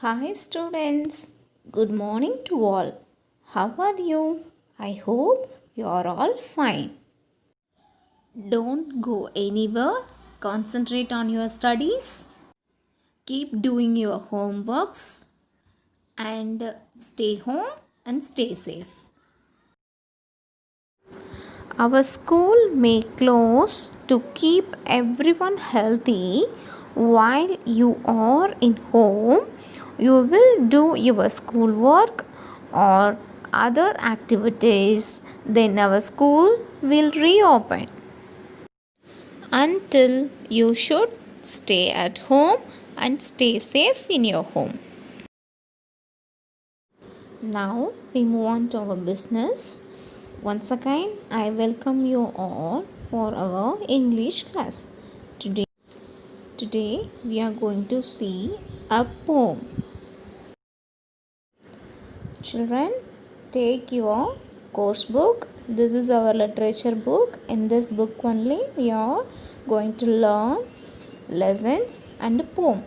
Hi students, good morning to all. How are you? I hope you are all fine. Don't go anywhere. Concentrate on your studies. Keep doing your homeworks and stay home and stay safe. Our school may close to keep everyone healthy. While you are in home, you will do your schoolwork or other activities. Then our school will reopen. Until you should stay at home and stay safe in your home. Now we move on to our business. Once again, I welcome you all for our English class. Today we are going to see a poem. Children, take your course book. This is our literature book. In this book only we are going to learn lessons and poem.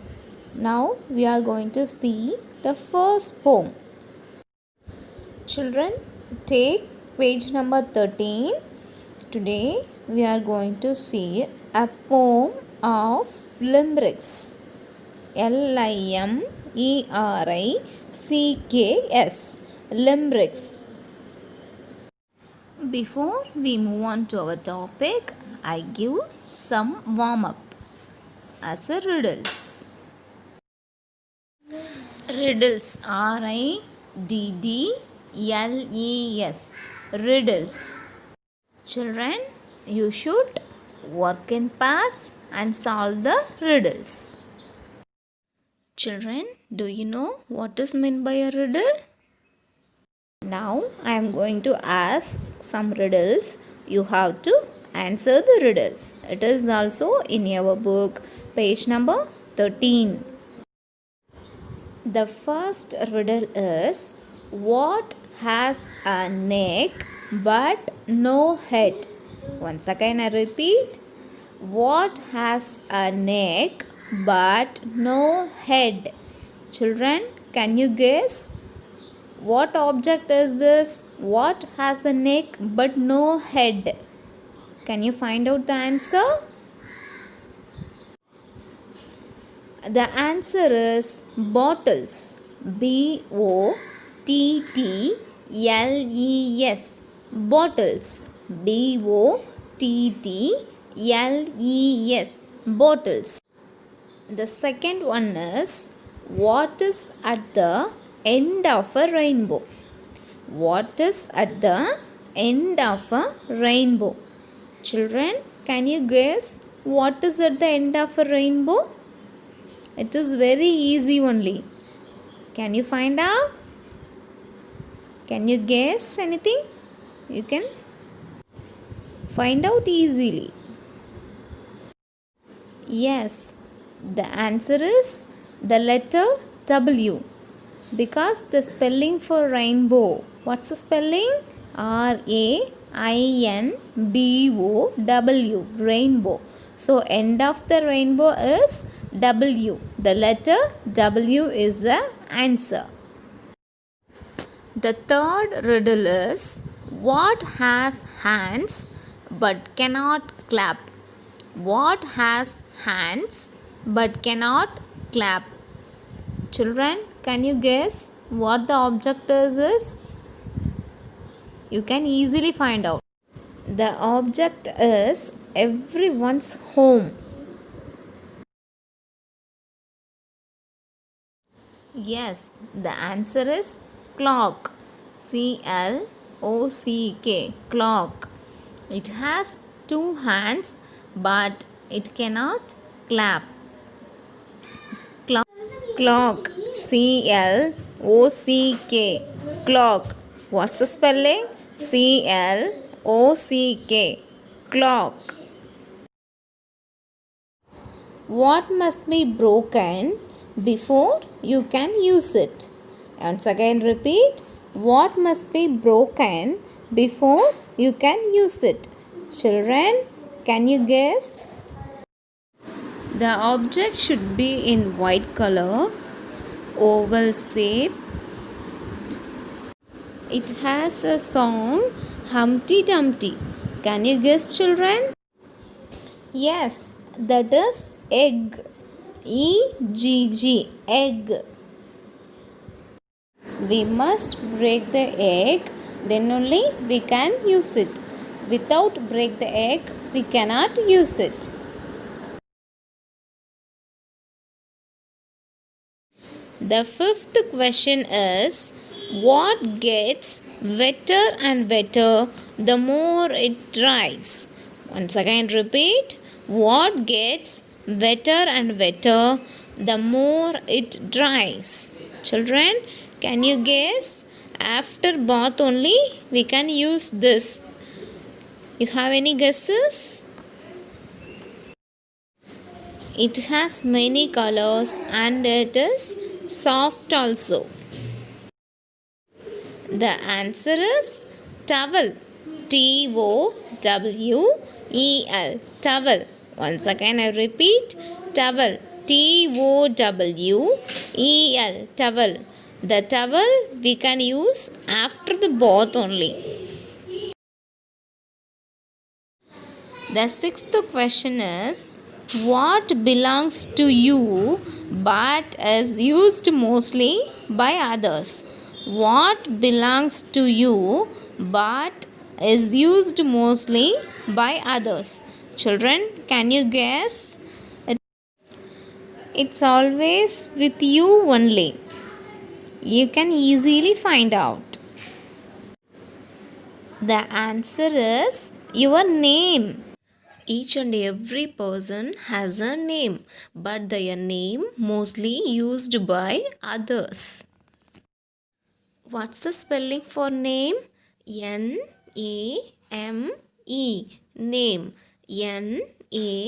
Now we are going to see the first poem. Children, take page number 13. Today we are going to see a poem of limericks. Limericks. Limericks. Before we move on to our topic, I give some warm up as a riddles. Riddles. RIDDLES. Riddles. Children, you should work in pairs and solve the riddles. Children, do you know what is meant by a riddle? Now I am going to ask some riddles. You have to answer the riddles. It is also in your book, page number 13. The first riddle is, what has a neck but no head? Once again I repeat, what has a neck but no head? Children, can you guess? What object is this? What has a neck but no head? Can you find out the answer? The answer is bottles. BOTTLES. Bottles. BOTTLES. Bottles. The second one is, what is at the end of a rainbow? What is at the end of a rainbow? Children, can you guess what is at the end of a rainbow? It is very easy only. Can you find out? Can you guess anything? You can find out easily. Yes, the answer is the letter W. Because the spelling for rainbow, what's the spelling? RAINBOW. Rainbow. So end of the rainbow is W. The letter W is the answer. The third riddle is, what has hands but cannot clap? What has hands but cannot clap? Children, can you guess what the object is? You can easily find out. The object is everyone's home. Yes, the answer is clock. CLOCK. Clock. It has two hands but it cannot clap. Clock. CLOCK. Clock. What's the spelling? CLOCK. Clock. What must be broken before you can use it? Once again repeat. What must be broken before you can use it? Children, can you guess? The object should be in white color. oval shape. It has a song, Humpty Dumpty. Can you guess, children? Yes, that is egg. E-G-G, egg. We must break the egg, then only we can use it. Without break the egg, we cannot use it. The fifth question is, what gets wetter and wetter the more it dries? Once again repeat, what gets wetter and wetter the more it dries? Children, can you guess? After bath only we can use this. You have any guesses? It has many colors and it is soft also. The answer is towel. T-O-W-E-L. Towel. Once again I repeat, towel. T-O-W-E-L. Towel. The towel we can use after the bath only. The sixth question is, what belongs to you but is used mostly by others? What belongs to you but is used mostly by others? Children, can you guess? It's always with you only. You can easily find out. The answer is your name. Each and every person has a name, but their name mostly used by others. What's the spelling for name? N-A-M-E. Name. N-A-M-E.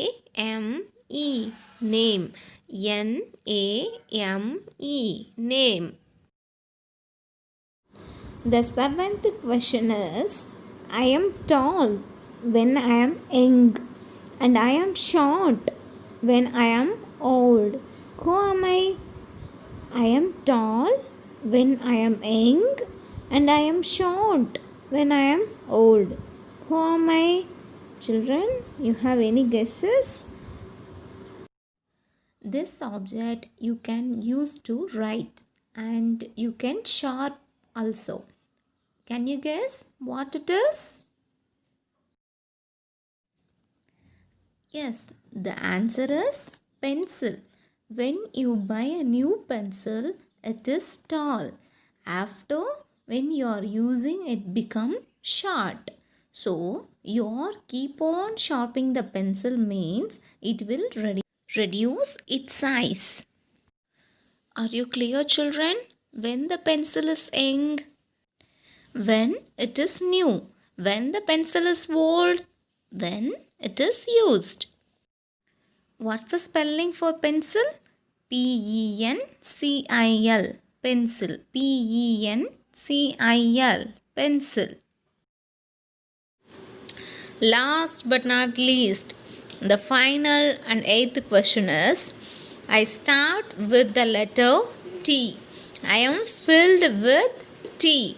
Name. N-A-M-E. Name. The seventh question is, I am tall when I am young and I am short when I am old. Who am I? I am tall when I am young and I am short when I am old. Who am I? Children, you have any guesses? This object you can use to write and you can sharp also. Can you guess what it is? Yes, the answer is pencil. When you buy a new pencil, it is tall. After, when you are using it become short. So, your keep on sharpening the pencil means it will reduce its size. Are you clear, children? When the pencil is young, when it is new, when the pencil is old, when it is used. What's the spelling for pencil? P-E-N-C-I-L. Pencil. P-E-N-C-I-L. Pencil. Last but not least, the final and eighth question is, I start with the letter T. I am filled with tea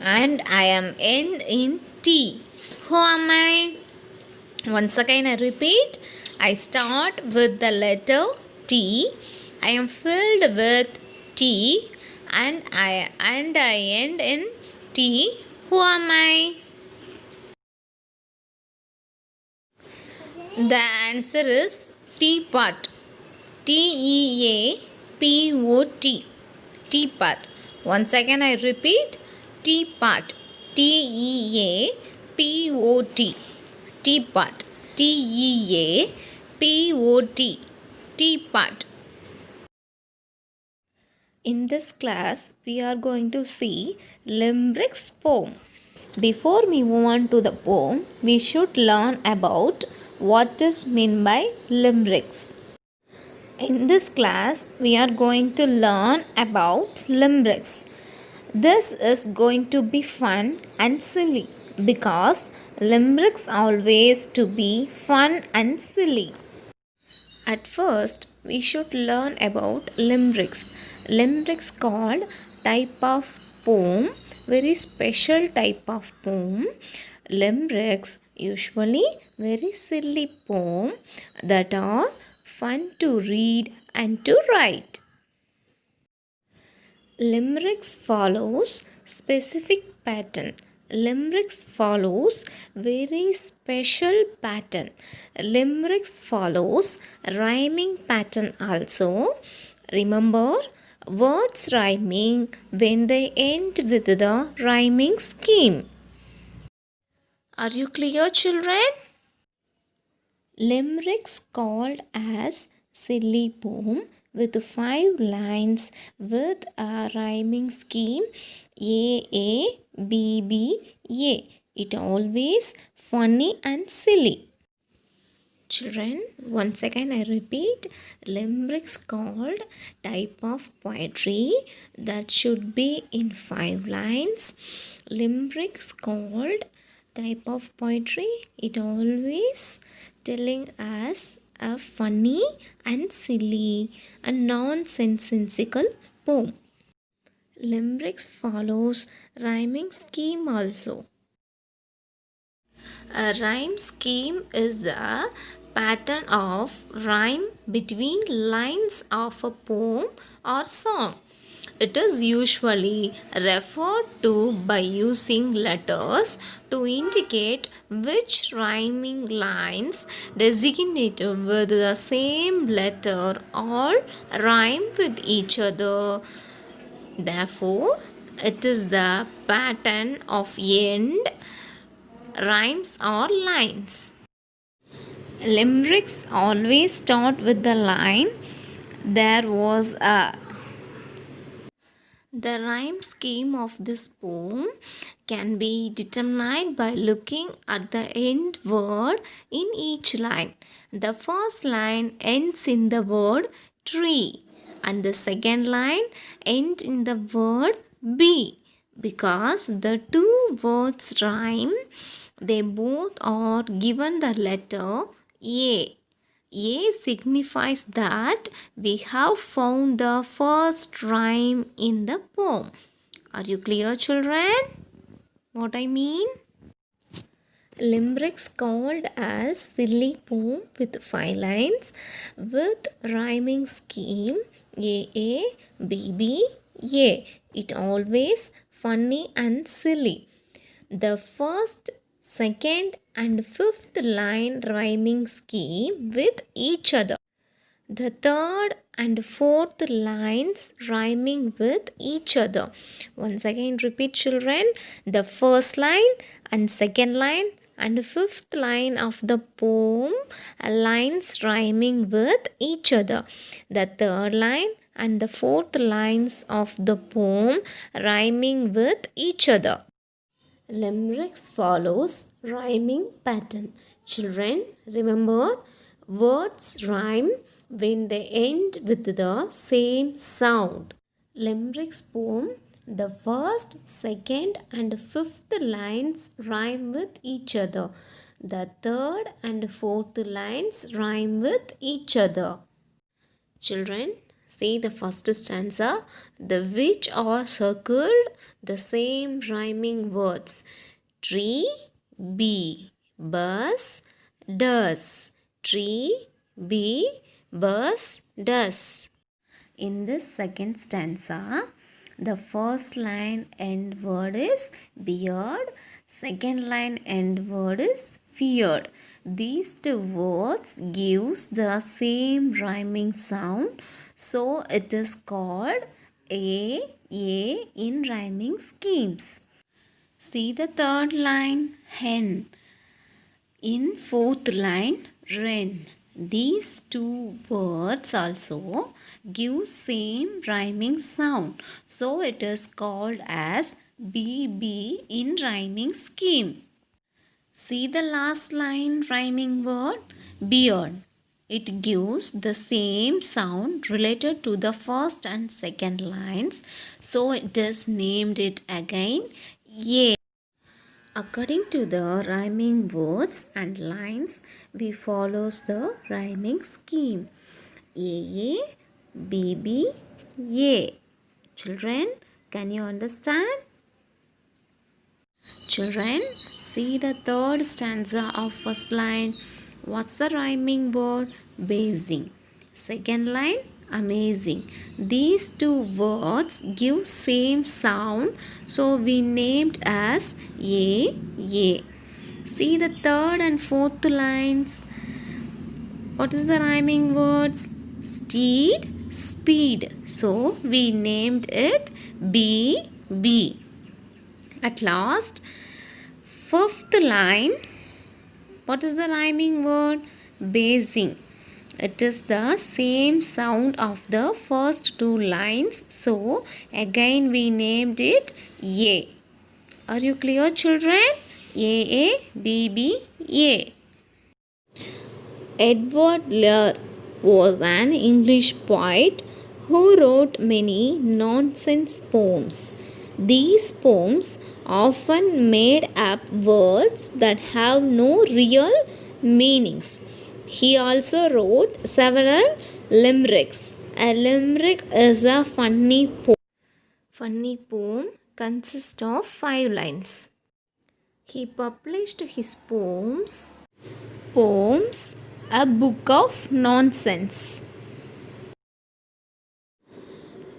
and I am end in T. Who am I? Once again I repeat, I start with the letter T. I am filled with tea and I end in T. Who am I? The answer is teapot. T-E-A-P-O-T. Teapot. Once again I repeat, teapot. T-E-A-P-O-T. Teapot. T-E-A-P-O-T. Teapot. In this class, we are going to see Limerick's poem. Before we move on to the poem, we should learn about what is meant by limericks. In this class, we are going to learn about limericks. This is going to be fun and silly because limericks always to be fun and silly. At first, we should learn about limericks. Limericks called type of poem, very special type of poem. Limericks usually very silly poem that are fun to read and to write. Limericks follows specific pattern. Limericks follows very special pattern. Limericks follows rhyming pattern also. Remember, words rhyming when they end with the rhyming scheme. Are you clear, children? Limericks called as silly poem with 5 lines with a rhyming scheme A B B A. It always funny and silly. Children, once again I repeat, limericks called type of poetry that should be in 5 lines. Limericks called type of poetry, it always telling us a funny and silly and nonsensical poem. Limericks follows rhyming scheme also. A rhyme scheme is a pattern of rhyme between lines of a poem or song. It is usually referred to by using letters to indicate which rhyming lines designated with the same letter all rhyme with each other. Therefore, it is the pattern of end rhymes or lines. Limericks always start with the line, there was a. The rhyme scheme of this poem can be determined by looking at the end word in each line. The first line ends in the word tree and the second line ends in the word bee. Because the two words rhyme, they both are given the letter A. A signifies that we have found the first rhyme in the poem. Are you clear, children? What I mean? Limericks called as silly poem with 5 lines with rhyming scheme A B B A. It always funny and silly. The first, second and fifth line rhyming scheme with each other. The third and fourth lines rhyming with each other. Once again repeat, children. The first line and second line and fifth line of the poem lines rhyming with each other. The third line and the fourth lines of the poem rhyming with each other. Limericks follows rhyming pattern. Children, remember, words rhyme when they end with the same sound. Limericks poem, the first, second and fifth lines rhyme with each other. The third and fourth lines rhyme with each other. Children, see the first stanza. The which are circled the same rhyming words. Tree, bee, bus, does. Tree, bee, bus, does. In this second stanza, the first line end word is beard, second line end word is feared. These two words gives the same rhyming sound, so it is called A in rhyming schemes. See the third line, hen. In fourth line, wren. These two words also give same rhyming sound. So it is called as BB in rhyming scheme. See the last line rhyming word, beard. It gives the same sound related to the first and second lines. So it is named it again A. According to the rhyming words and lines, we follows the rhyming scheme. A, B, A. Children, can you understand? Children, see the third stanza of first line. What's the rhyming word? Basing. Second line, amazing. These two words give same sound, so we named as A. See the third and fourth lines. What is the rhyming words? Steed, speed. So we named it B. At last, fifth line. What is the rhyming word? Basing. It is the same sound of the first two lines. So again we named it A. Are you clear, children? A, B, A. Edward Lear was an English poet who wrote many nonsense poems. These poems often made up words that have no real meanings. He also wrote several limericks. A limerick is a funny poem. Funny poem consists of 5 lines. He published his poems, a book of nonsense.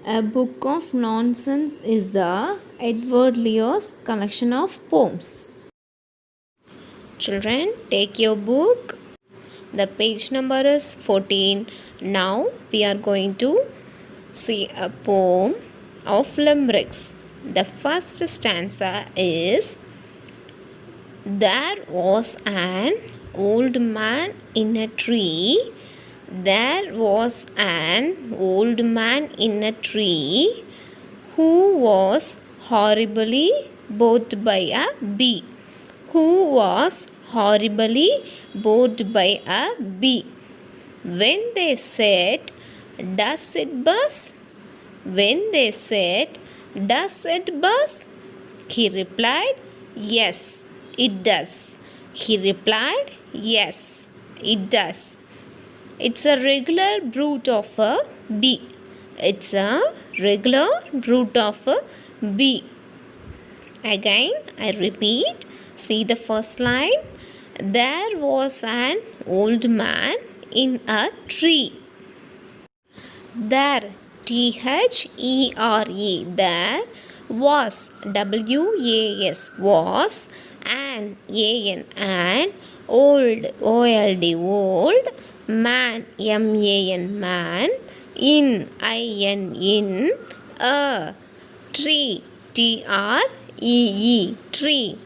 A book of nonsense is the Edward Lear's collection of poems. Children, take your book. The page number is 14. Now we are going to see a poem of limericks. The first stanza is: There was an old man in a tree. There was an old man in a tree who was horribly bored by a bee. Who was horribly bored by a bee. When they said, "Does it buzz?" When they said, "Does it buzz?" he replied, "Yes, it does." He replied, "Yes, it does." It's a regular brute of a bee. It's a regular brute of a bee. Again, I repeat. See the first line. There was an old man in a tree. There, There, there was, was, an old, old, man, man, in, a tree, tree.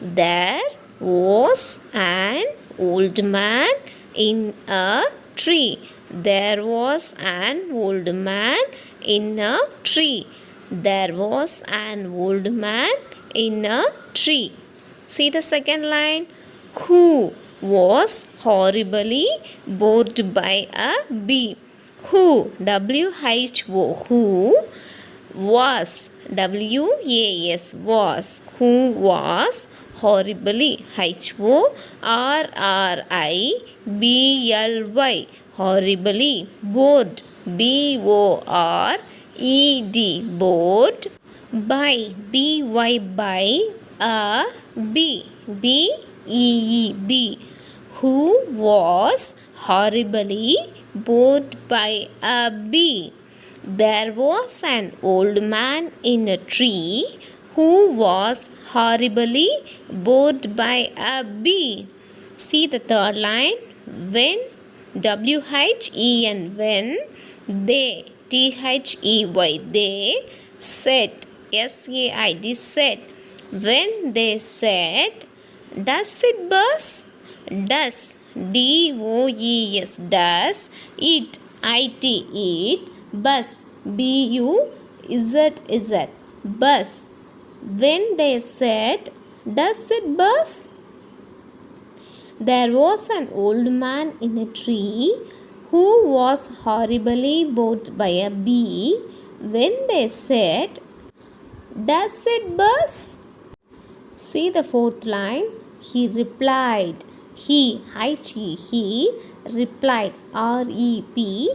There was an old man in a tree. There was an old man in a tree. There was an old man in a tree. See the second line. Who was horribly bored by a bee. Who, W-H-O, who was, W-A-S, was, who was horribly, H-O-R-R-I-B-L-Y, horribly, bored, B-O-R-E-D, bored, by, B-Y, by, a bee, B-E-E, who was horribly bored by a bee. There was an old man in a tree who was horribly bored by a bee. See the third line. When, W-H-E-N, when they, T-H-E-Y, they said, S-A-I-D, said. When they said, does it buzz? Does, D-O-E-S, does, it, I-T, it, buzz, B-U-Z-Z, buzz. When they said, does it buzz? There was an old man in a tree who was horribly bored by a bee. When they said, does it buzz? See the fourth line. He replied. He replied, R-E-P-L-I-E-D,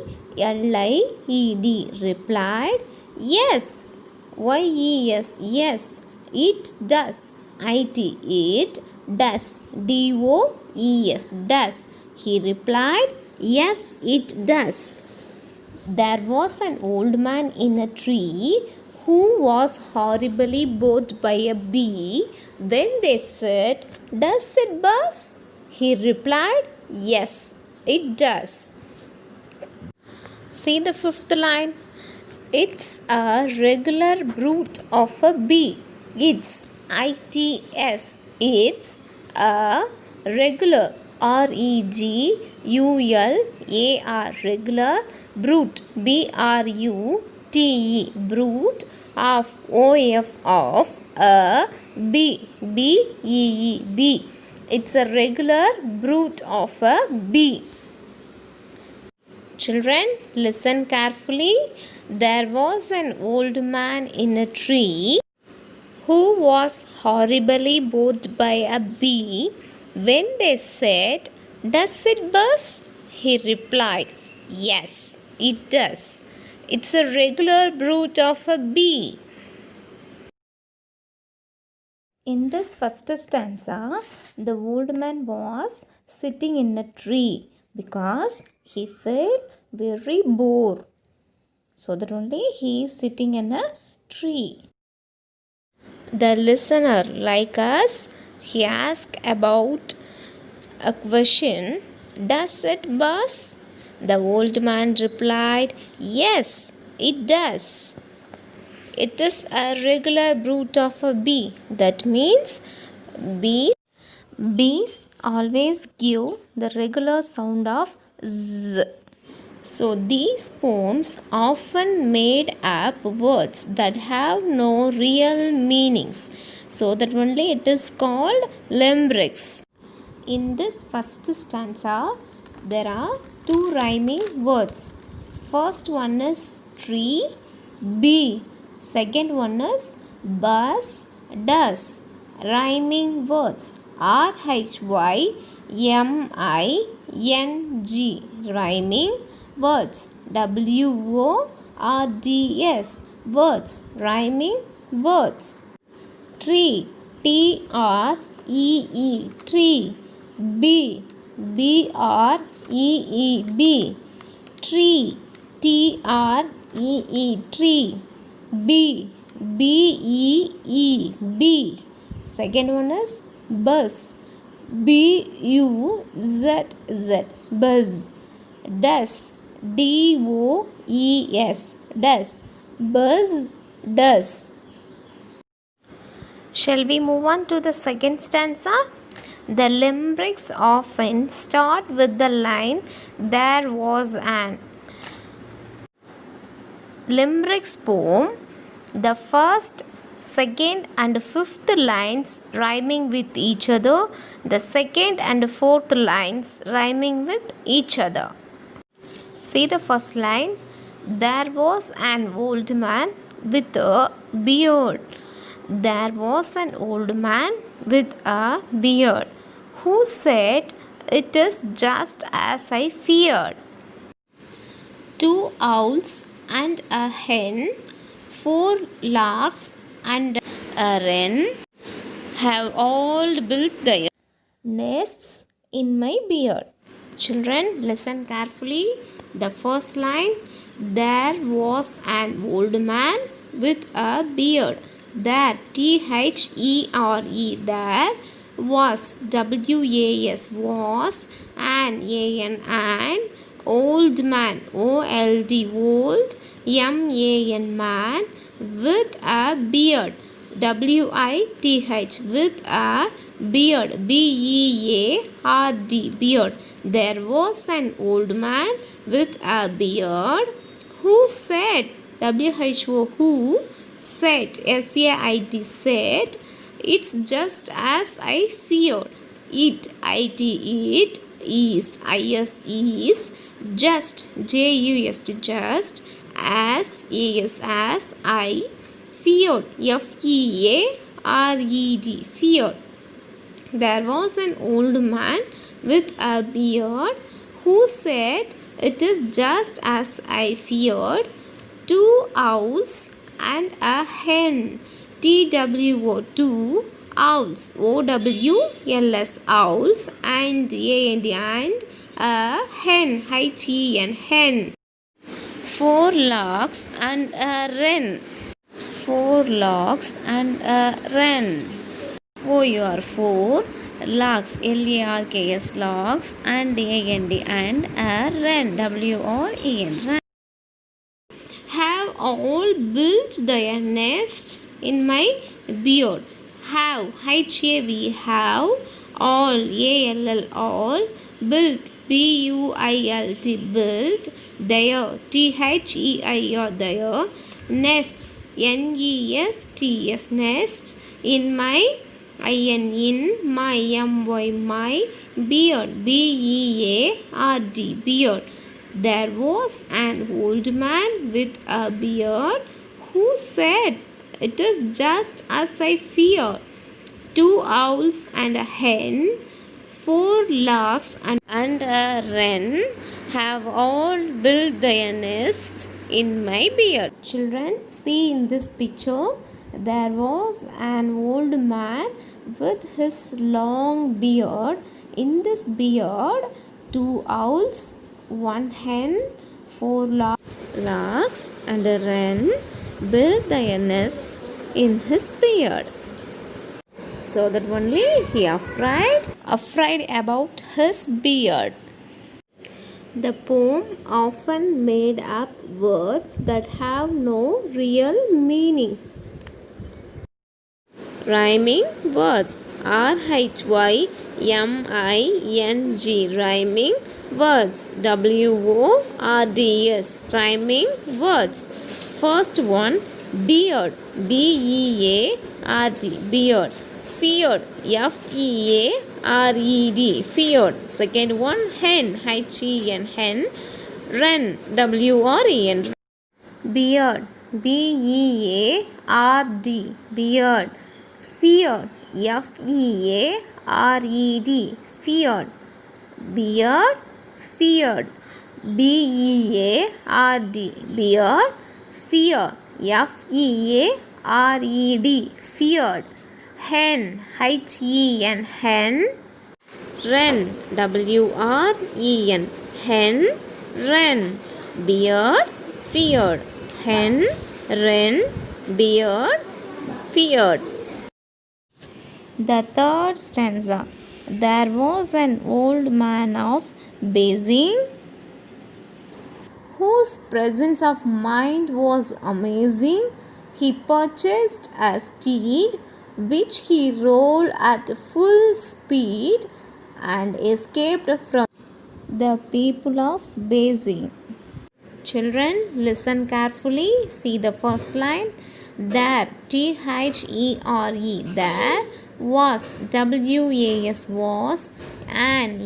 replied, yes. Y-E-S, yes, it does. I-T, it does. D-O-E-S, does. He replied, yes, it does. There was an old man in a tree who was horribly bored by a bee. When they said, does it buzz? He replied, yes, it does. See the fifth line. It's a regular brute of a bee. It's ITS. It's a regular REGULAR regular brute BRUTE brute of a bee BEE. It's a regular brute of a bee. Children, listen carefully. There was an old man in a tree who was horribly bored by a bee. When they said, does it buzz? He replied, yes, it does. It's a regular brute of a bee. In this first stanza, the old man was sitting in a tree because he felt very bored. So that only he is sitting in a tree. The listener, like us, he asked about a question, does it buzz? The old man replied, yes, it does. It is a regular brute of a bee. That means bees always give the regular sound of z. So these poems often made up words that have no real meanings. So that only it is called limericks. In this first stanza, there are two rhyming words. First one is tree, bee. Second one is buzz, does. Rhyming words RHYMING. Rhyming words WORDS. Words. Rhyming words. Tree, TREE, tree. Bee, BREE, tree. TREE, tree. Bee, BEE, second one is buzz, BUZZ, buzz. Does, DOES, does. Buzz, does. Shall we move on to the second stanza? The limericks often start with the line, there was an. Limericks poem, the first, second and fifth lines rhyming with each other, the second and fourth lines rhyming with each other. See the first line. There was an old man with a beard. There was an old man with a beard who said, it is just as I feared. Two owls and a hen, four larks and a wren have all built their nests in my beard. Children, listen carefully. The first line, there was an old man with a beard. There, THERE, there was, WAS, was, an old man, OLD, old, MAN, with a beard, WITH, with a beard, BEARD, beard. There was an old man with a beard who said, WHO, who said, SAID, said, it's just as I feared. It, it is, is, just, just, as I feared, FEARED, feared. There was an old man with a beard who said, "It is just as I feared." Two owls and a hen. TWO, two owls. OWLS, owls, and and a hen, HEN, hen. Four larks and a wren. Four larks and a wren. For your four larks, LARKS, larks, and and a wren, WREN, wren. Have all built their nests in my beard. Have, have, all, all, built, BUILT, built, their, their, nests, NESTS, nests, in my, in my, my, beard, BEARD, beard. There was an old man with a beard who said, "It is just as I feared." Two owls and a hen, four larks and a wren have all built their nests in my beard. Children, see in this picture, there was an old man with his long beard. In this beard, two owls, one hen, four larks, and a wren built their nest in his beard. So that only he afraid about his beard. The poem often made up words that have no real meanings. Rhyming words. RHYMING, rhyming words. WORDS, rhyming words. First one, beard, BEARD, beard. Feared, FEARED, feared. Second one, hen, HEN, hen. Wren, WREN, beard, BEARD, beard. Feared, FEARED, feared. Beard, feared, BEARD, beard. Fear, FEARED, feared. Hen, HEN, hen. Wren, WREN, hen. Wren, beard, feared. Hen, wren, beard, feared. The third stanza. There was an old man of Basing, whose presence of mind was amazing. He purchased a steed, which he rode at full speed, and escaped from the people of Basing. Children, listen carefully. See the first line. There, THERE, there was, WAS, was, an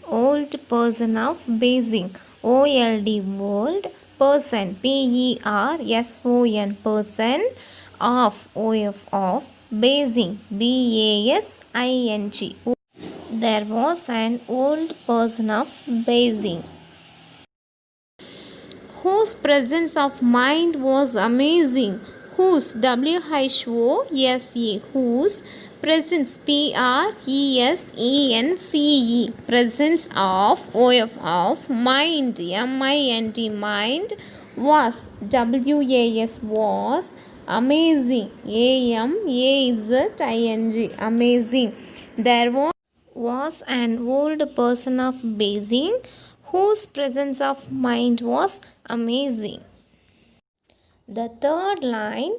old person of Basing, OLD, old person, PERSON, person, of Basing, BASING. There was an old person of Basing, whose presence of mind was amazing. Whose, WHOSE, whose presence, PRESENCE, presence of mind, MIND, mind, was, WAS, was, amazing, AMAZING, amazing. There was an old person of Basing, whose presence of mind was amazing. The third line.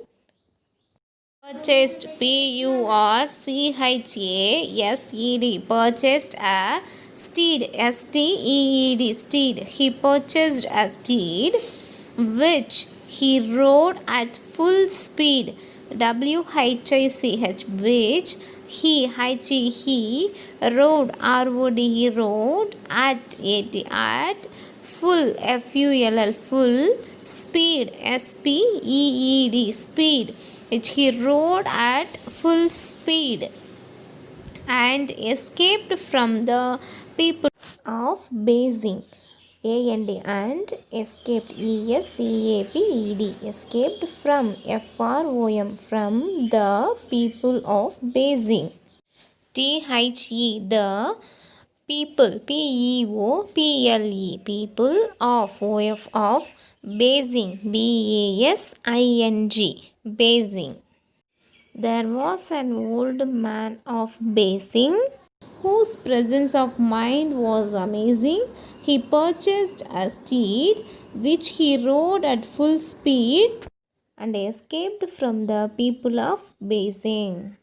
Purchased, PURCHASED, purchased a steed, STEED, steed. He purchased a steed, which he rode at full speed, WHICH, which he rode, ROD, he rode at full, FULL, full speed, SPEED, speed, which he rode at full speed. and escaped from the people of Beijing. And escaped, ESCAPED, escaped from, from the people of Beijing. The people, people of Beijing, Beijing. There was an old man of Beijing whose presence of mind was amazing. He purchased a steed which he rode at full speed and escaped from the people of Beijing.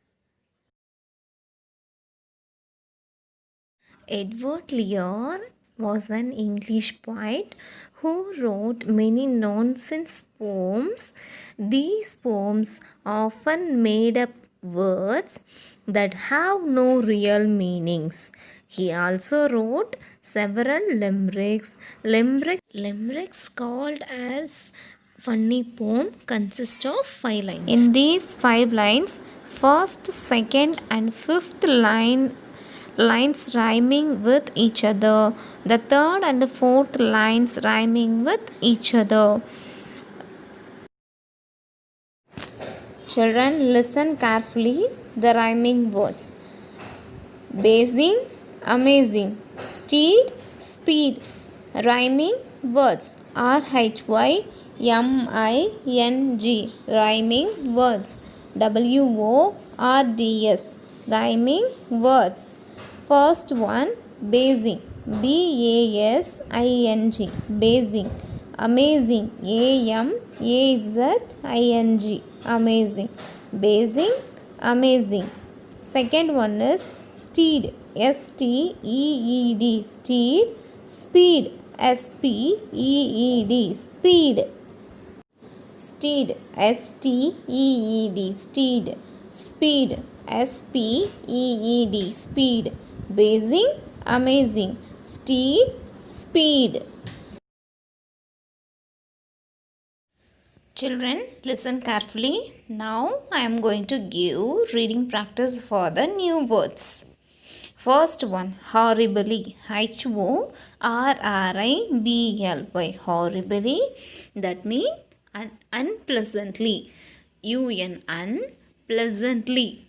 Edward Lear was an English poet who wrote many nonsense poems. These poems often made up words that have no real meanings. He also wrote several limericks. Limericks called as funny poem consist of 5 lines. In these 5 lines, first, second and fifth lines rhyming with each other, the third and fourth lines rhyming with each other. Children, listen carefully the rhyming words. Beijing, amazing. Steed, speed. Rhyming words. RHYMING, rhyming words. WORDS, rhyming words. First one, Beijing, BASING, Beijing. Amazing, AMAZING, amazing. Beijing, amazing. Second one is steed, STEED, steed. Speed, SPEED, speed. Steed, STEED, steed. Speed, SPEED, speed. Beijing, amazing. Steed, speed. Children, listen carefully. Now I am going to give reading practice for the new words. First one, horribly. HORRIBLY, horribly. That means unpleasantly. Unpleasantly.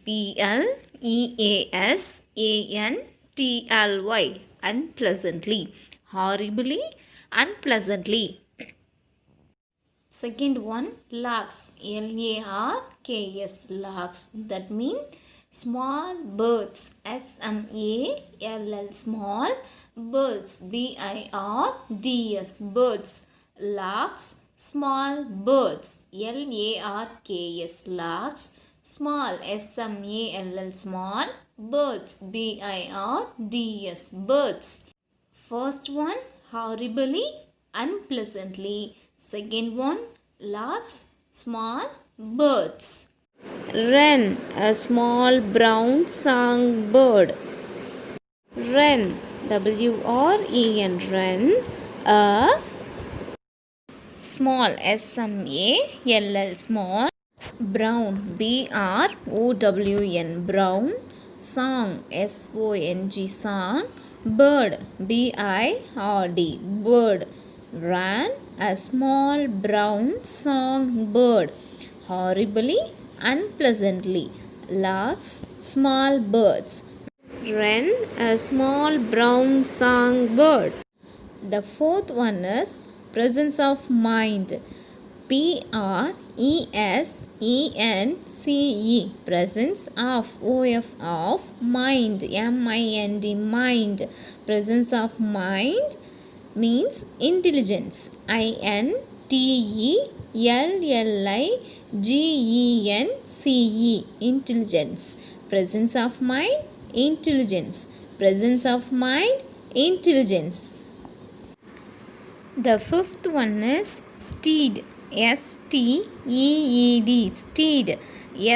PLEASANTLY, unpleasantly. Horribly, unpleasantly. Second one, larks. LARKS, larks. That means small birds. SMALL, small birds. BIRDS, birds. Larks, small birds. LARKS, larks. Small, SMALL, small birds. BIRDS, birds. First one, horribly, unpleasantly. Second one, larks, small birds. Wren, a small brown songbird. Wren, WREN, wren, a small, SMALL, small, brown, BROWN, brown, song, SONG, song, bird, BIRD, bird. Ran, a small brown songbird. Horribly, unpleasantly. Larks, small birds. Wren, a small brown songbird. The fourth one is presence of mind. PRESENCE, presence of, of mind, MIND, mind. Presence of mind means intelligence. INTELLIGENCE, intelligence. Presence of mind, intelligence. Presence of mind, intelligence. The fifth one is steed. STEED, steed.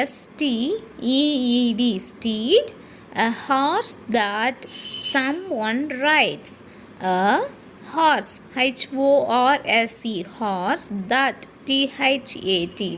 STEED, steed. A horse that someone rides. A horse, HORSE, horse, that, THAT,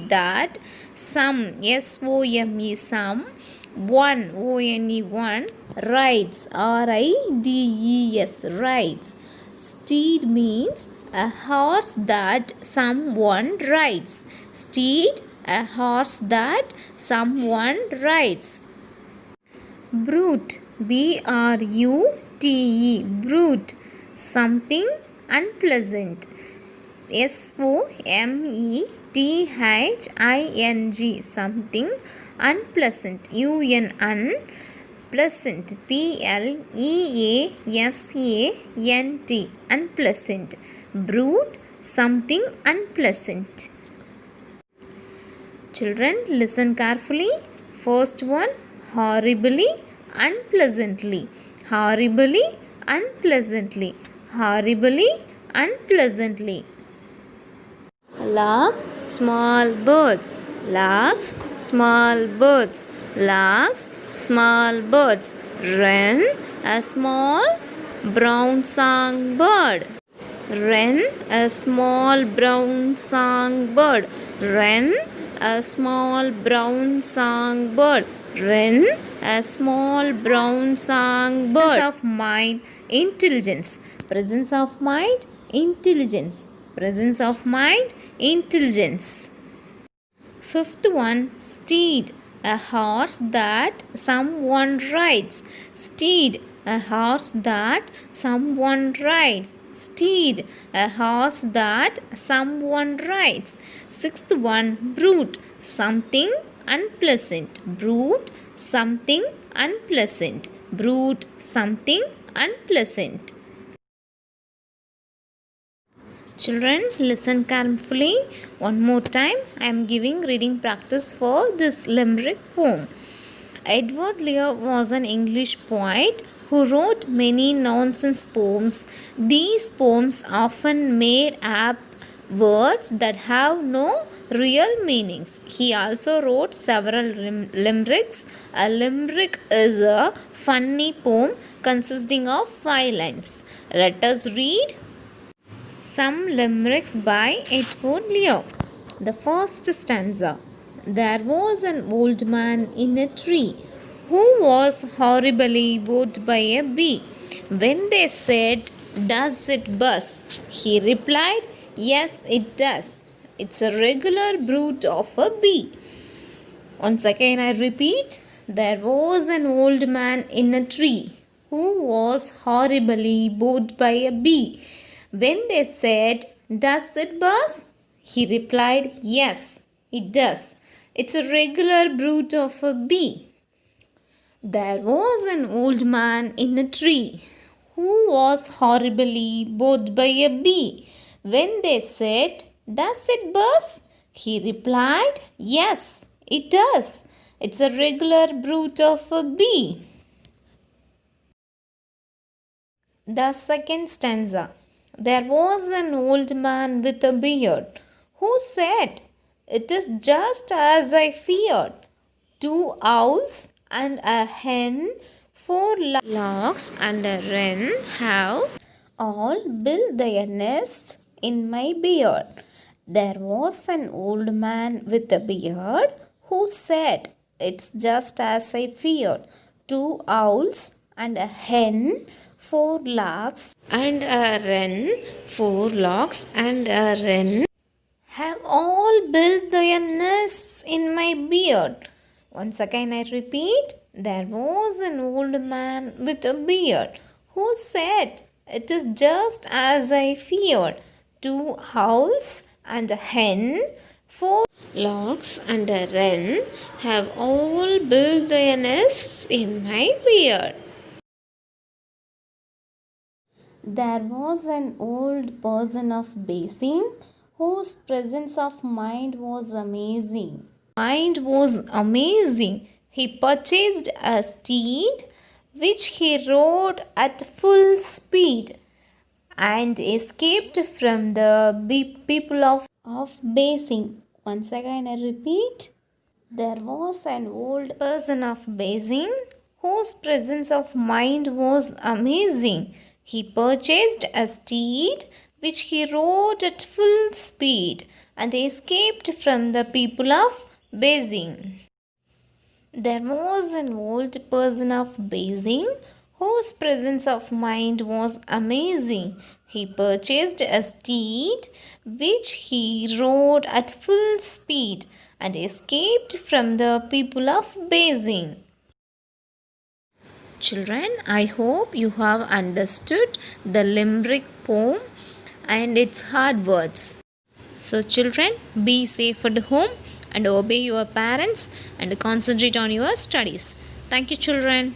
that Some, S-O-M-E, some. One, O-N-E, one. Rides, R-I-D-E-S, rides. Steed means a horse that someone rides. Steed, a horse that someone rides. Brute, B-R-U-T-E, brute, something unpleasant. S-O-M-E-T-H-I-N-G, something unpleasant. U-N, unpleasant. P-L-E-A-S-A-N-T, unpleasant. Brute, something unpleasant. Children, listen carefully. First one, horribly, unpleasantly. Horribly, unpleasantly. Horribly, unpleasantly. Larks, small birds. Larks, small birds. Larks, small birds. Wren, a small brown songbird. Wren, a small brown songbird. Wren, a small brown songbird. Wren, a small brown songbird. Presence of mind, intelligence. Presence of mind, intelligence. Presence of mind, intelligence. Fifth one, steed, a horse that someone rides. Steed, a horse that someone rides. Steed, a horse that someone rides. Sixth one, brute, something unpleasant. Brute, something unpleasant. Brute, something unpleasant. Children, listen carefully. One more time, I am giving reading practice for this limerick poem. Edward Lear was an English poet who wrote many nonsense poems. These poems often made up words that have no real meanings. He also wrote several limericks. A limerick is a funny poem consisting of 5 lines. Let us read some limericks by Edward Lear. The first stanza. There was an old man in a tree who was horribly bored by a bee. When they said, "Does it buzz?" he replied, "Yes, it does. It's a regular brute of a bee." Once again I repeat. There was an old man in a tree who was horribly bored by a bee. When they said, "Does it buzz?" he replied, "Yes, it does. It's a regular brute of a bee." There was an old man in a tree who was horribly bored by a bee. When they said, "Does it buzz?" he replied, "Yes, it does. It's a regular brute of a bee." The second stanza. There was an old man with a beard who said, "It is just as I feared. 2 owls and a hen, 4 larks and a wren have all built their nests in my beard." There was an old man with a beard who said, "It's just as I feared. 2 owls and a hen, 4 larks and a wren, 4 larks and a wren have all built their nests in my beard." Once again I repeat. There was an old man with a beard who said, "It is just as I feared. 2 owls and a hen, 4 larks and a wren have all built their nests in my beard. There was an old person of Basing whose presence of mind was amazing. Mind was amazing. He purchased a steed which he rode at full speed and escaped from the people of Basing. Once again I repeat. There was an old person of Basing whose presence of mind was amazing. He purchased a steed which he rode at full speed and escaped from the people of Basing. There was an old person of Basing whose presence of mind was amazing. He purchased a steed which he rode at full speed and escaped from the people of Basing. Children, I hope you have understood the limerick poem and its hard words. So, children, be safe at home and obey your parents and concentrate on your studies. Thank you, children.